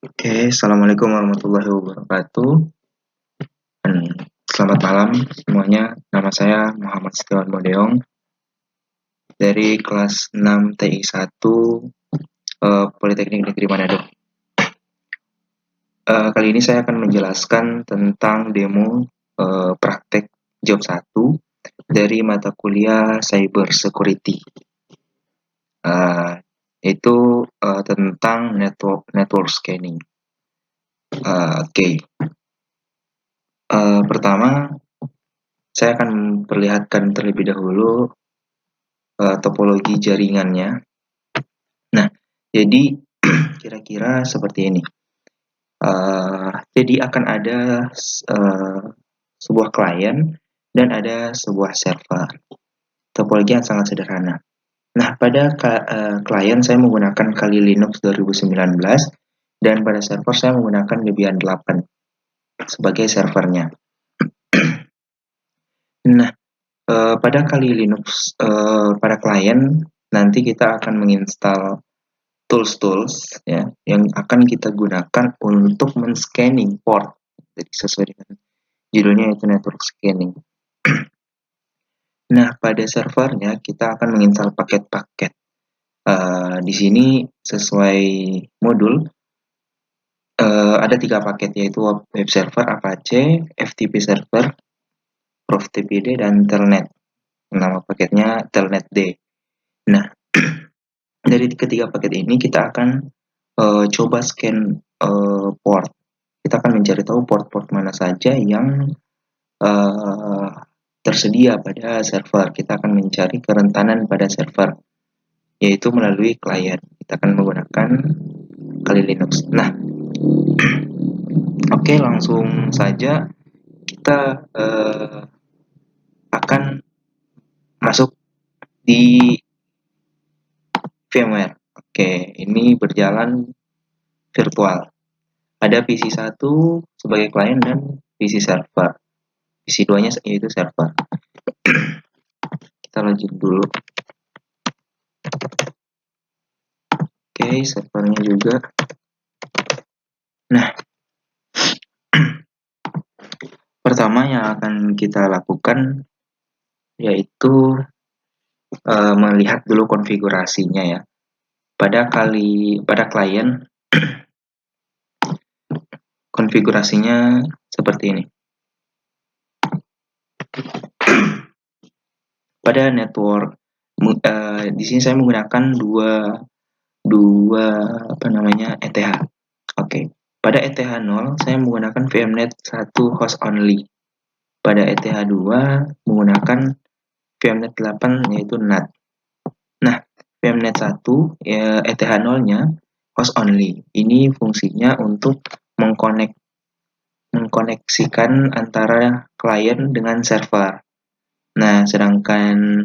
Oke, assalamualaikum warahmatullahi wabarakatuh. Dan selamat malam semuanya. Nama saya Muhammad Setiawan Modeong dari kelas 6 TI 1 Politeknik Negeri Manado. Kali ini saya akan menjelaskan tentang demo praktek job 1 dari mata kuliah Cyber Security. Itu tentang network scanning. Oke. Pertama, saya akan memperlihatkan terlebih dahulu topologi jaringannya. Nah, jadi kira-kira seperti ini. Jadi akan ada sebuah klien dan ada sebuah server. Topologi yang sangat sederhana. Nah, pada klien saya menggunakan Kali Linux 2019 dan pada server saya menggunakan Debian 8 sebagai servernya. Nah, pada Kali Linux pada klien nanti kita akan menginstal tools ya yang akan kita gunakan untuk men-scanning port. Jadi sesuai dengan judulnya itu network scanning. Nah, pada servernya kita akan menginstal paket-paket. Di sini sesuai modul ada 3 paket, yaitu web server Apache, FTP server, ProfTPD, dan Telnet. Nama paketnya Telnet D. Nah, dari ketiga paket ini kita akan coba scan port. Kita akan mencari tahu port-port mana saja yang tersedia pada server. Kita akan mencari kerentanan pada server, yaitu melalui klien. Kita akan menggunakan Kali Linux. Nah, oke, langsung saja kita akan masuk di VMware. Oke, ini berjalan virtual. Ada PC 1 sebagai klien dan PC server. PC 2-nya yaitu server. Kita lanjut dulu. Oke, servernya juga. Nah, pertama yang akan kita lakukan yaitu melihat dulu konfigurasinya ya. Pada klien konfigurasinya seperti ini. Pada network di sini saya menggunakan dua ETH. Oke. Pada ETH 0 saya menggunakan VMnet 1 host only. Pada ETH 2 menggunakan VMnet 8 yaitu NAT. Nah, VMnet 1 ya, ETH 0-nya host only. Ini fungsinya untuk mengkoneksikan antara klien dengan server. Nah, sedangkan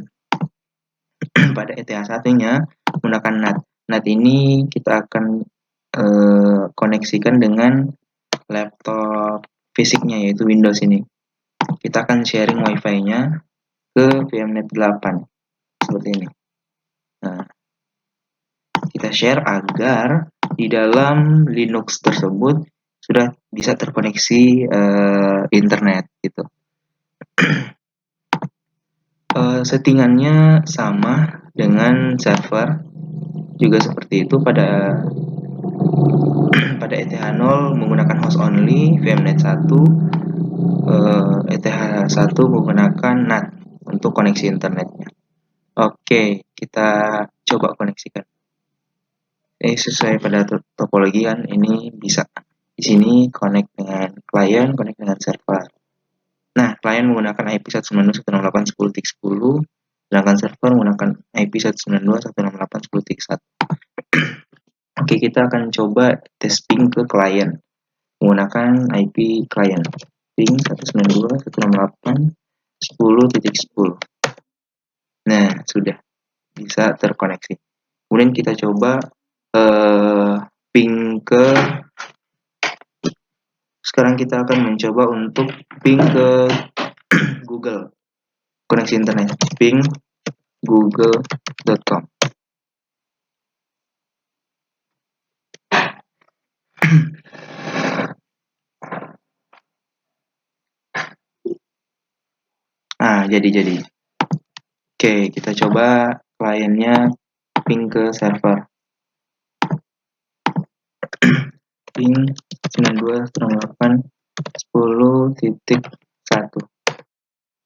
pada ETH 1-nya menggunakan NAT. NAT ini kita akan koneksikan dengan laptop fisiknya, yaitu Windows ini. Kita akan sharing Wi-Fi-nya ke VMnet 8 seperti ini. Nah, kita share agar di dalam Linux tersebut sudah bisa terkoneksi internet gitu. Settingannya sama dengan server, juga seperti itu. Pada ETH 0 menggunakan host only VMnet 1, ETH 1 menggunakan NAT untuk koneksi internetnya. Oke, kita coba koneksikan. Ini sesuai pada topologi kan, ini bisa di sini connect dengan klien, connect dengan server. Nah, klien menggunakan IP 192.168.10.10, sedangkan server menggunakan IP 192.168.10.1. Oke, kita akan coba tes ping ke klien menggunakan IP klien ping 192.168.10.10. Nah, sudah bisa terkoneksi. Kemudian kita coba ping ke, sekarang kita akan mencoba untuk ping ke Google, koneksi internet, ping google.com. jadi. Oke, kita coba kliennya ping ke server. Ping 92.10.1.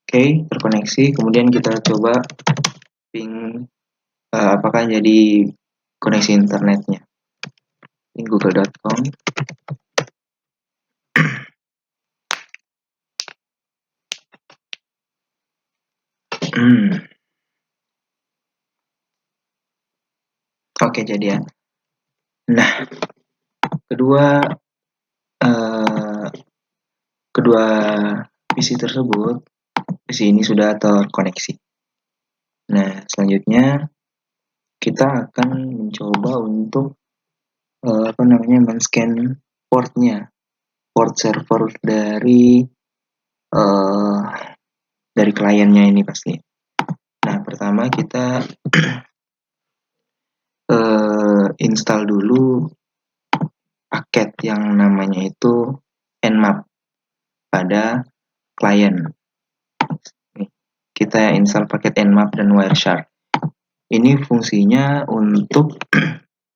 Oke, terkoneksi. Kemudian kita coba ping apakah jadi koneksi internetnya. Ini google.com. Oke, jadi ya. Nah, kedua PC tersebut, PC ini sudah terkoneksi. Nah, selanjutnya kita akan mencoba untuk men-scan portnya, port server dari kliennya ini pasti. Nah, pertama kita install dulu paket yang namanya itu nmap pada klien. Kita install paket nmap dan wireshark. Ini fungsinya untuk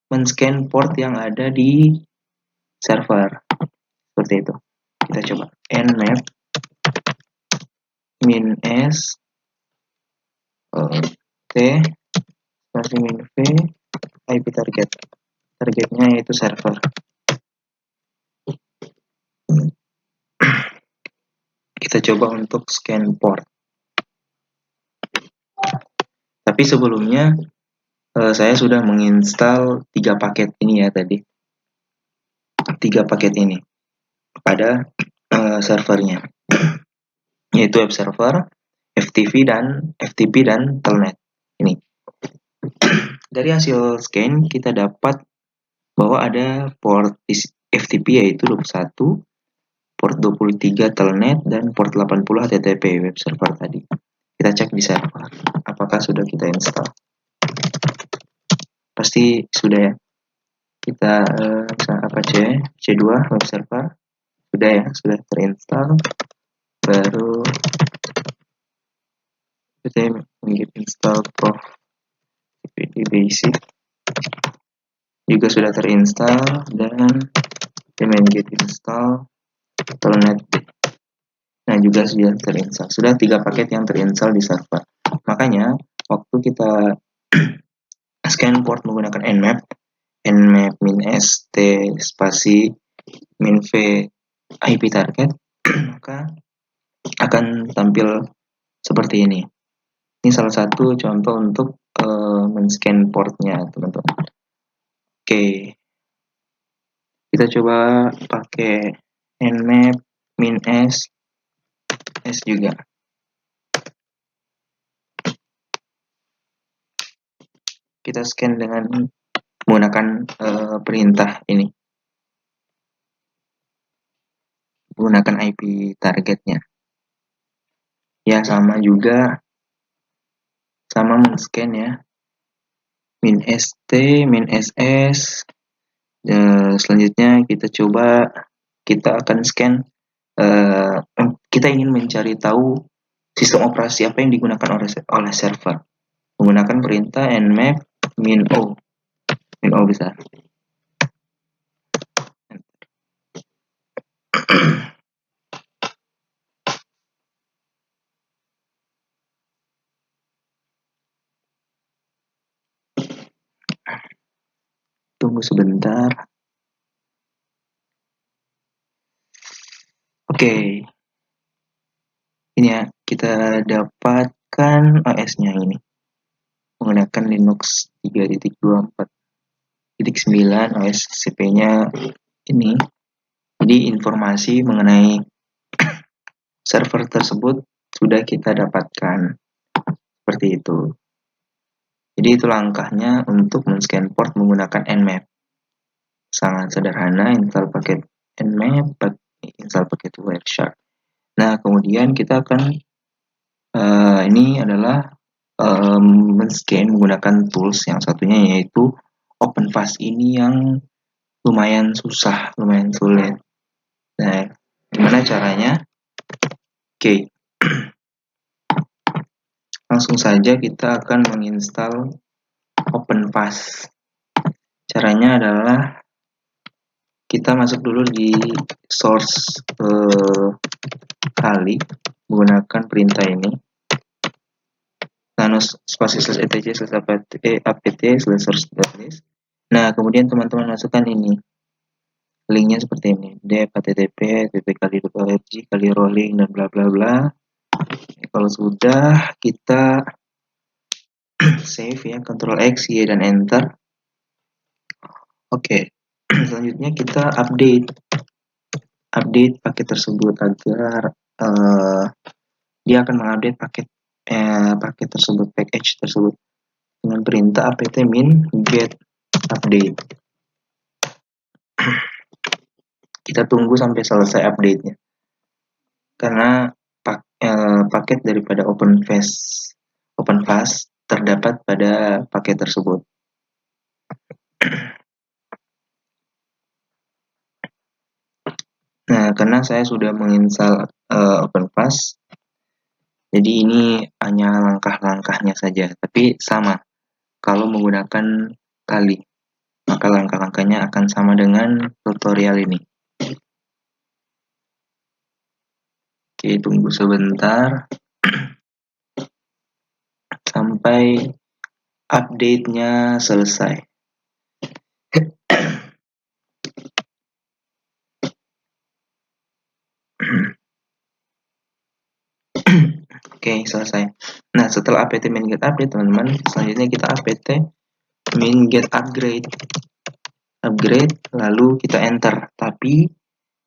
men-scan port yang ada di server. Seperti itu. Kita coba nmap -s -v IP target. Targetnya yaitu server. Kita coba untuk scan port. Tapi sebelumnya saya sudah menginstal 3 paket ini ya tadi. 3 paket ini pada servernya, yaitu web server, FTP dan telnet. Ini. Dari hasil scan kita dapat bahwa ada port FTP yaitu 21, port 23 telnet, dan port 80 HTTP web server tadi. Kita cek di server apakah sudah kita install. Pasti sudah ya. Kita C2 web server sudah ya, sudah terinstall. Baru kita install prof basic juga sudah terinstall, dan git install telnet. Nah, juga sudah terinstall. Sudah 3 paket yang terinstall di server. Makanya waktu kita scan port menggunakan nmap -st spasi -v IP target, maka akan tampil seperti ini. Ini salah satu contoh untuk men-scan portnya, teman-teman. Oke, kita coba pakai nmap -s juga. Kita scan dengan menggunakan perintah ini, menggunakan IP targetnya. Ya, sama juga, sama men-scan ya, -st -ss. Selanjutnya kita akan scan, kita ingin mencari tahu sistem operasi apa yang digunakan oleh server menggunakan perintah nmap -o besar. Tunggu sebentar. Oke. Ini ya, kita dapatkan OS-nya ini menggunakan Linux 3.24.9 OS CP-nya ini. Jadi informasi mengenai server tersebut sudah kita dapatkan seperti itu. Jadi itu langkahnya untuk men-scan port menggunakan nmap. Sangat sederhana, install paket nmap, install paket wireshark. Nah, kemudian kita akan ini adalah men-scan menggunakan tools yang satunya, yaitu OpenVAS. Ini yang lumayan susah, lumayan sulit. Nah, gimana caranya? Oke. Langsung saja kita akan menginstal OpenVAS. Caranya adalah kita masuk dulu di source kali menggunakan perintah ini nano spasi /etc/apt/source. Nah, kemudian teman-teman masukkan ini linknya seperti ini, dep http pp_org kali rolling dan bla bla bla. Kalau sudah, kita save ya, Ctrl X, Y, dan Enter. Oke, selanjutnya kita update paket tersebut agar dia akan mengupdate paket tersebut, package tersebut dengan perintah apt-min get update. Kita tunggu sampai selesai update-nya, karena paket daripada OpenVAS terdapat pada paket tersebut. Nah, karena saya sudah menginstal OpenVAS, jadi ini hanya langkah-langkahnya saja, tapi sama. Kalau menggunakan kali, maka langkah-langkahnya akan sama dengan tutorial ini. Oke, tunggu sebentar sampai update-nya selesai. Oke, selesai. Nah, setelah apt-min get update, teman-teman, selanjutnya kita apt-min get upgrade, lalu kita enter. Tapi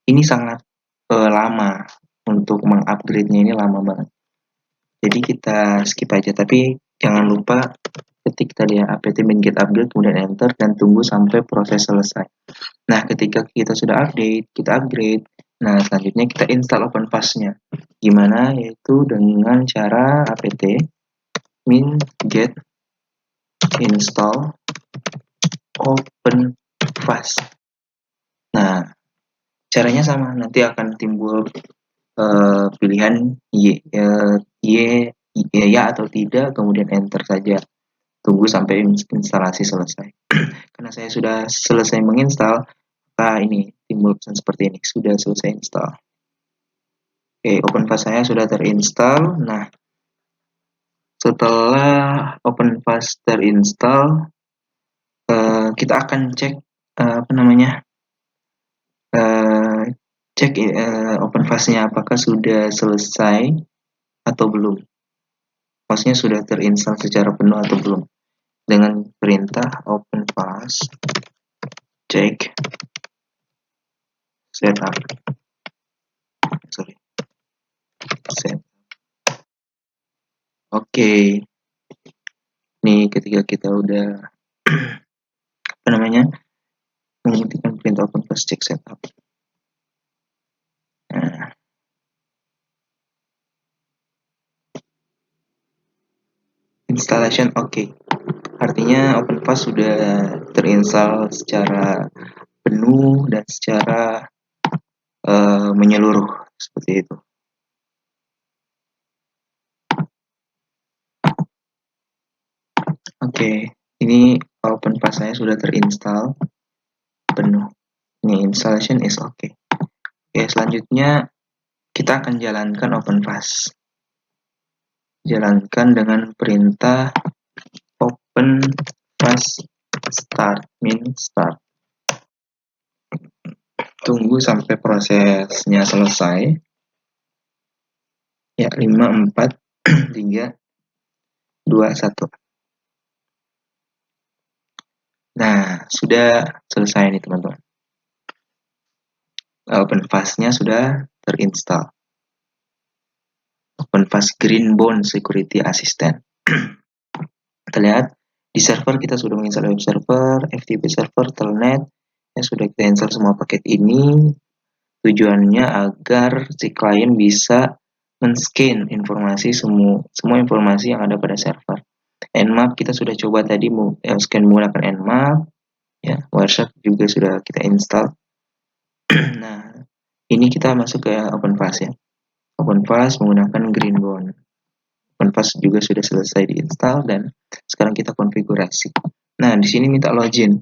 ini sangat lama untuk mengupgrade-nya, ini lama banget. Jadi kita skip aja. Tapi jangan lupa ketik tadi ya, apt-min get upgrade, kemudian enter dan tunggu sampai proses selesai. Nah, ketika kita sudah update, kita upgrade. Nah, selanjutnya kita install OpenVAS-nya. Gimana? Yaitu dengan cara apt-min get install OpenVAS. Nah, caranya sama. Nanti akan timbul pilihan ya atau tidak, kemudian enter saja. Tunggu sampai instalasi selesai. Karena saya sudah selesai menginstal, maka ini timbul pesan seperti ini, sudah selesai install. Oke, OpenVAS saya sudah terinstall. Nah, setelah OpenVAS terinstall, kita akan cek cek OpenVAS-nya apakah sudah selesai atau belum. VAS-nya sudah terinstall secara penuh atau belum. Dengan perintah OpenVAS check setup. Oke. Ini ketika kita udah menghentikan perintah OpenVAS check setup. Nah, installation oke. Artinya OpenVAS sudah terinstall secara penuh dan secara menyeluruh seperti itu. Oke, ini OpenVAS saya sudah terinstall penuh. Ini installation is okay. Oke, selanjutnya kita akan jalankan OpenVAS. Jalankan dengan perintah OpenVAS start min start. Tunggu sampai prosesnya selesai. Ya, 5, 4, 3, 2, 1. Nah, sudah selesai nih teman-teman. OpenVAS-nya sudah terinstall. OpenVAS Greenbone Security Assistant. Kita lihat di server kita sudah menginstal web server, FTP server, telnet. Ya, sudah kita install semua paket ini. Tujuannya agar si klien bisa men-scan informasi semua informasi yang ada pada server. Nmap kita sudah coba tadi scan menggunakan Nmap. Ya, Wireshark juga sudah kita install. Nah, ini kita masuk ke OpenVAS ya. OpenVAS menggunakan Greenbone. OpenPass juga sudah selesai diinstal dan sekarang kita konfigurasi. Nah, di sini minta login.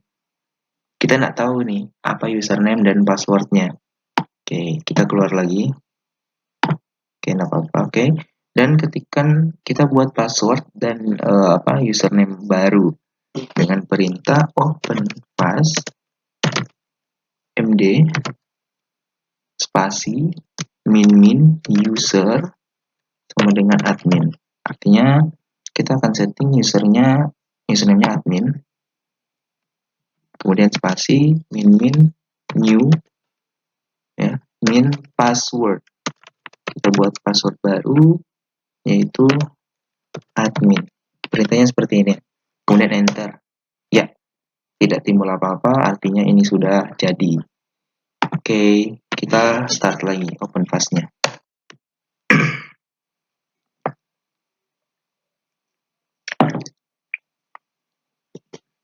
Kita nggak tahu nih apa username dan passwordnya. Oke, kita keluar lagi. Oke, nggak apa-apa. Oke, dan ketikkan kita buat password dan username baru dengan perintah OpenPass md spasi min user sama dengan admin. Artinya kita akan setting username-nya admin, kemudian spasi min new ya, min password. Kita buat password baru yaitu admin. Perintahnya seperti ini. Kemudian enter. Ya, tidak timbul apa-apa, artinya ini sudah jadi. Oke, kita start lagi OpenPass-nya.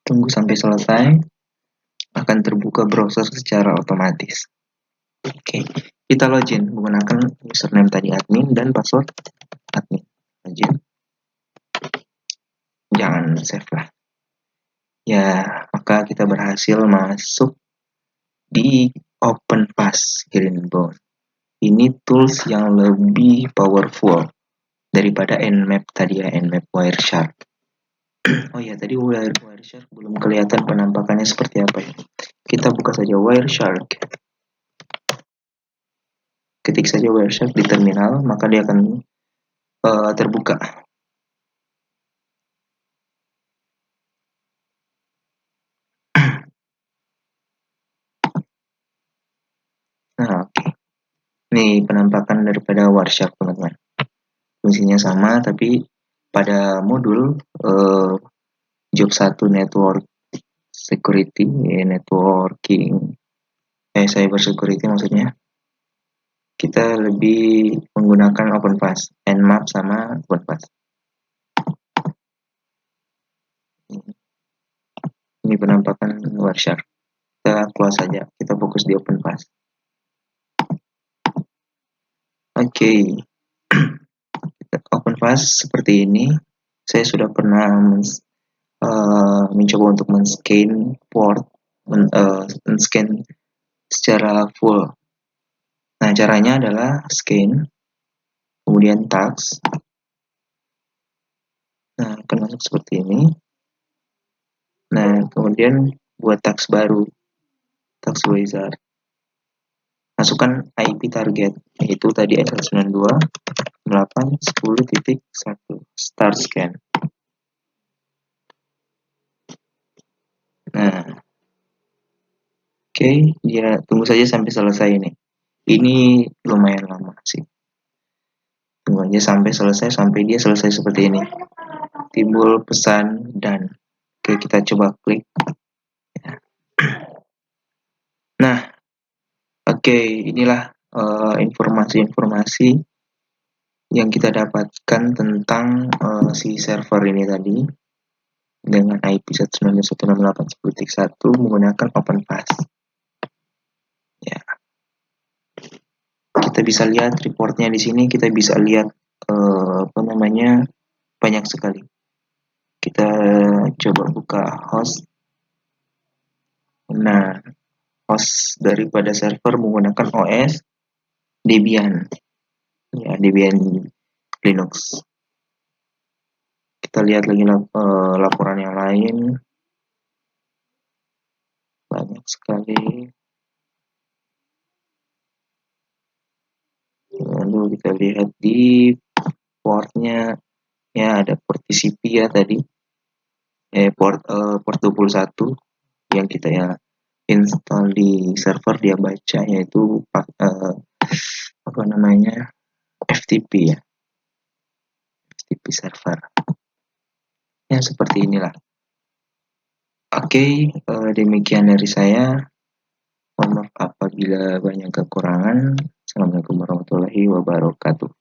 Tunggu sampai selesai, akan terbuka browser secara otomatis. Oke, kita login menggunakan username tadi admin dan password admin. Login. Jangan save lah. Ya, maka kita berhasil masuk di OpenPass Greenbone. Ini tools yang lebih powerful daripada Nmap tadi ya, Nmap Wireshark. Oh ya, tadi Wireshark belum kelihatan penampakannya seperti apa ya. Kita buka saja Wireshark. Ketik saja Wireshark di terminal, maka dia akan terbuka. Nah, oke. Ini penampakan daripada Wireshark, teman-teman. Fungsinya sama, tapi pada modul job 1 network security, networking, cyber security maksudnya, kita lebih menggunakan OpenPass, Nmap sama OpenPass. Ini penampakan Wireshark. Kita close saja, kita fokus di OpenPass. Oke, OpenPass seperti ini. Saya sudah pernah mencoba untuk men-scan port, men-scan secara full. Nah, caranya adalah scan, kemudian tags. Nah, akan masuk seperti ini. Nah, kemudian buat tags baru, tags wizard. Masukkan IP target, yaitu tadi 192.8.10.1. Start scan. Nah, oke, dia tunggu saja sampai selesai ini. Ini lumayan lama sih. Tunggu aja sampai selesai, sampai dia selesai seperti ini. Timbul pesan dan oke, kita coba klik. Nah, oke, inilah informasi-informasi yang kita dapatkan tentang si server ini tadi dengan IP 192.168.10.1 menggunakan OpenPass. Ya, kita bisa lihat reportnya di sini. Kita bisa lihat banyak sekali. Kita coba buka host. Nah, host daripada server menggunakan OS Debian, ya, Debian Linux. Kita lihat lagi laporan yang lain, banyak sekali. Lalu kita lihat di portnya, ya ada port TCP ya tadi, port 21 yang kita ya install di server, dia baca yaitu FTP ya, FTP server. Ya seperti inilah. Oke, demikian dari saya. Mohon maaf apabila banyak kekurangan. Assalamualaikum warahmatullahi wabarakatuh.